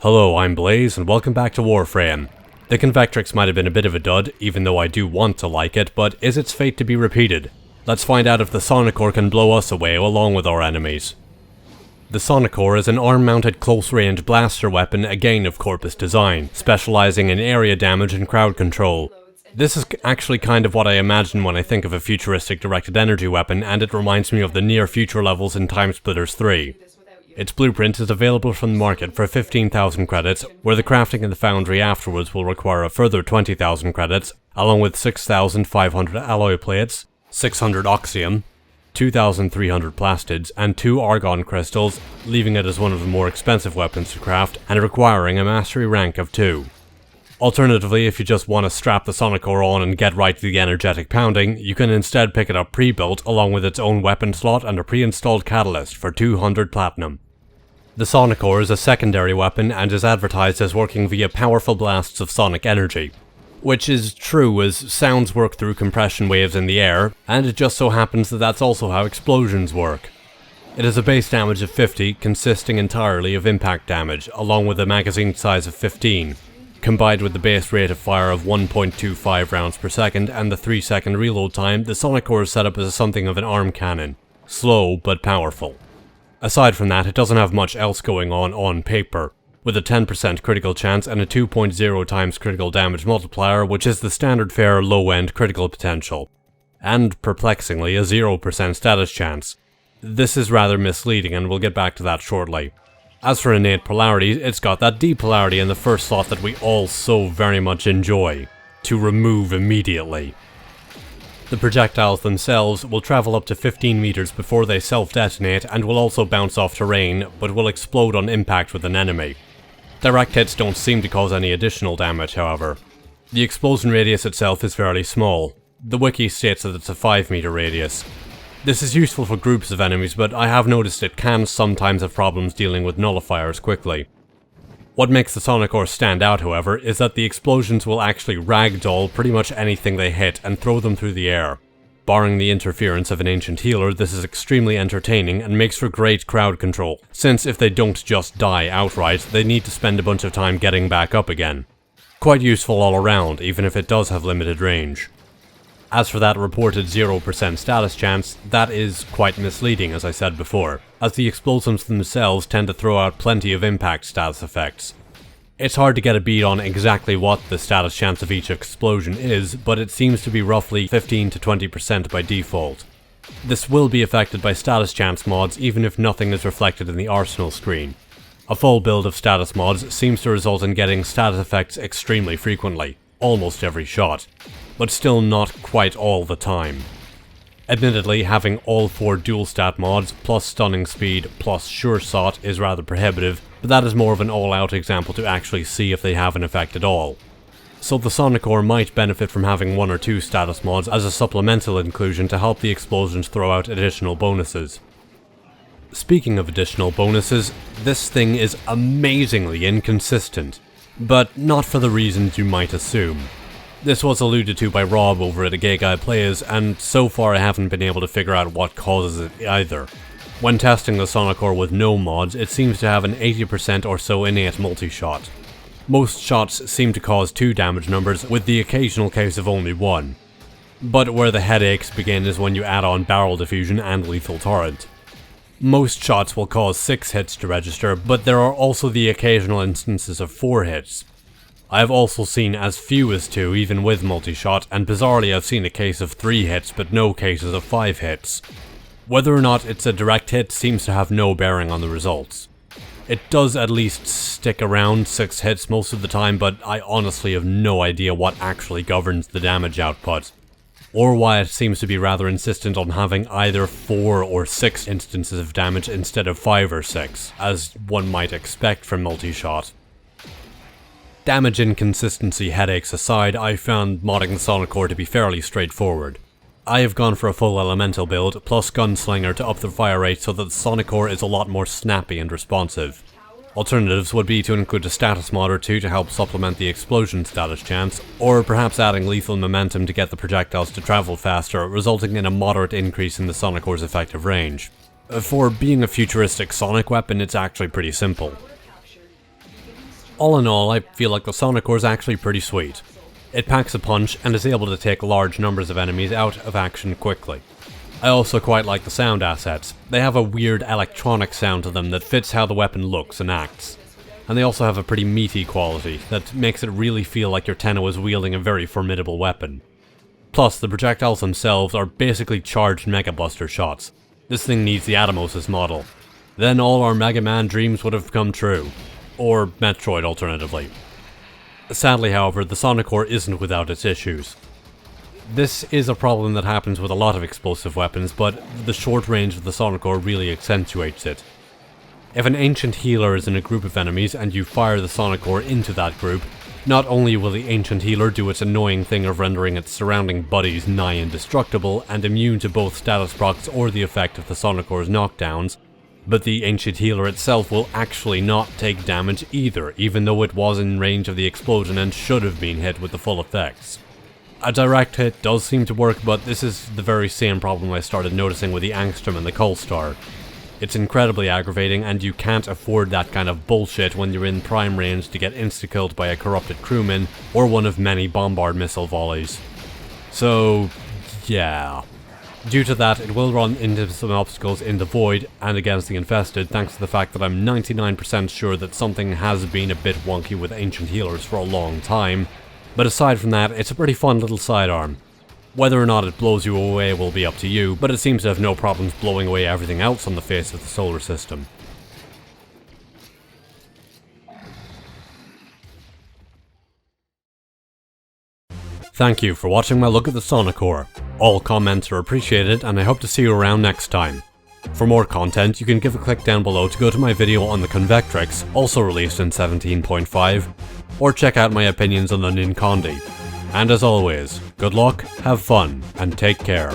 Hello, I'm Blaze, and welcome back to Warframe. The Convectrix might have been a bit of a dud, even though I do want to like it, but is its fate to be repeated? Let's find out if the Sonicor can blow us away along with our enemies. The Sonicor is an arm-mounted close-range blaster weapon, again of Corpus design, specializing in area damage and crowd control. This is actually kind of what I imagine when I think of a futuristic directed energy weapon, and it reminds me of the near-future levels in Timesplitters 3. Its blueprint is available from the market for 15,000 credits, where the crafting in the foundry afterwards will require a further 20,000 credits, along with 6,500 alloy plates, 600 oxium, 2,300 plastids, and 2 argon crystals, leaving it as one of the more expensive weapons to craft, and requiring a mastery rank of 2. Alternatively, if you just want to strap the Sonicor on and get right to the energetic pounding, you can instead pick it up pre-built, along with its own weapon slot and a pre-installed catalyst for 200 platinum. The Sonicor is a secondary weapon and is advertised as working via powerful blasts of sonic energy. Which is true, as sounds work through compression waves in the air, and it just so happens that that's also how explosions work. It has a base damage of 50, consisting entirely of impact damage, along with a magazine size of 15, combined with the base rate of fire of 1.25 rounds per second and the 3-second reload time. The Sonicor is set up as something of an arm cannon, slow but powerful. Aside from that, it doesn't have much else going on paper, with a 10% critical chance and a 2.0 times critical damage multiplier, which is the standard fare low-end critical potential, and perplexingly a 0% status chance. This is rather misleading, and we'll get back to that shortly. As for innate polarity, it's got that D polarity in the first slot that we all so very much enjoy, to remove immediately. The projectiles themselves will travel up to 15 meters before they self-detonate and will also bounce off terrain, but will explode on impact with an enemy. Direct hits don't seem to cause any additional damage, however. The explosion radius itself is fairly small. The wiki states that it's a 5-meter radius. This is useful for groups of enemies, but I have noticed it can sometimes have problems dealing with nullifiers quickly. What makes the Sonicor stand out, however, is that the explosions will actually ragdoll pretty much anything they hit and throw them through the air. Barring the interference of an ancient healer, this is extremely entertaining and makes for great crowd control, since if they don't just die outright, they need to spend a bunch of time getting back up again. Quite useful all around, even if it does have limited range. As for that reported 0% status chance, that is quite misleading, as I said before, as the explosives themselves tend to throw out plenty of impact status effects. It's hard to get a beat on exactly what the status chance of each explosion is, but it seems to be roughly 15 to 20% by default. This will be affected by status chance mods even if nothing is reflected in the arsenal screen. A full build of status mods seems to result in getting status effects extremely frequently, almost every shot, but still not quite all the time. Admittedly, having all 4 dual stat mods, plus stunning speed, plus sure shot is rather prohibitive, but that is more of an all-out example to actually see if they have an effect at all. So the Sonicor might benefit from having 1 or 2 status mods as a supplemental inclusion to help the explosions throw out additional bonuses. Speaking of additional bonuses, this thing is amazingly inconsistent, but not for the reasons you might assume. This was alluded to by Rob over at A Gay Guy Plays, and so far I haven't been able to figure out what causes it either. When testing the Sonicor with no mods, it seems to have an 80% or so innate multi-shot. Most shots seem to cause 2 damage numbers, with the occasional case of only 1. But where the headaches begin is when you add on barrel diffusion and lethal torrent. Most shots will cause 6 hits to register, but there are also the occasional instances of 4 hits. I have also seen as few as 2 even with multi-shot, and bizarrely I've seen a case of 3 hits but no cases of 5 hits. Whether or not it's a direct hit seems to have no bearing on the results. It does at least stick around 6 hits most of the time, but I honestly have no idea what actually governs the damage output, or why it seems to be rather insistent on having either 4 or 6 instances of damage instead of 5 or 6, as one might expect from multi-shot. Damage inconsistency headaches aside, I found modding the Sonicor to be fairly straightforward. I have gone for a full elemental build, plus Gunslinger to up the fire rate so that the Sonicor is a lot more snappy and responsive. Alternatives would be to include a status mod or 2 to help supplement the explosion status chance, or perhaps adding lethal momentum to get the projectiles to travel faster, resulting in a moderate increase in the Sonicor's effective range. For being a futuristic sonic weapon, it's actually pretty simple. All in all, I feel like the Sonicor is actually pretty sweet. It packs a punch and is able to take large numbers of enemies out of action quickly. I also quite like the sound assets. They have a weird electronic sound to them that fits how the weapon looks and acts. And they also have a pretty meaty quality that makes it really feel like your Tenno is wielding a very formidable weapon. Plus, the projectiles themselves are basically charged Mega Buster shots. This thing needs the Atomos' model. Then all our Mega Man dreams would have come true. Or Metroid alternatively. Sadly, however, the Sonicor isn't without its issues. This is a problem that happens with a lot of explosive weapons, but the short range of the Sonicor really accentuates it. If an ancient healer is in a group of enemies and you fire the Sonicor into that group, not only will the ancient healer do its annoying thing of rendering its surrounding buddies nigh indestructible and immune to both status procs or the effect of the Sonicor's knockdowns, but the ancient healer itself will actually not take damage either, even though it was in range of the explosion and should have been hit with the full effects. A direct hit does seem to work, but this is the very same problem I started noticing with the Angstrom and the Colstar. It's incredibly aggravating, and you can't afford that kind of bullshit when you're in prime range to get insta-killed by a corrupted crewman or one of many bombard missile volleys. So, yeah. Due to that, it will run into some obstacles in the void and against the infested, thanks to the fact that I'm 99% sure that something has been a bit wonky with ancient healers for a long time. But aside from that, it's a pretty fun little sidearm. Whether or not it blows you away will be up to you, but it seems to have no problems blowing away everything else on the face of the solar system. Thank you for watching my look at the Sonicor. All comments are appreciated, and I hope to see you around next time. For more content, you can give a click down below to go to my video on the Convectrix, also released in 17.5, or check out my opinions on the Nincondi. And as always, good luck, have fun, and take care.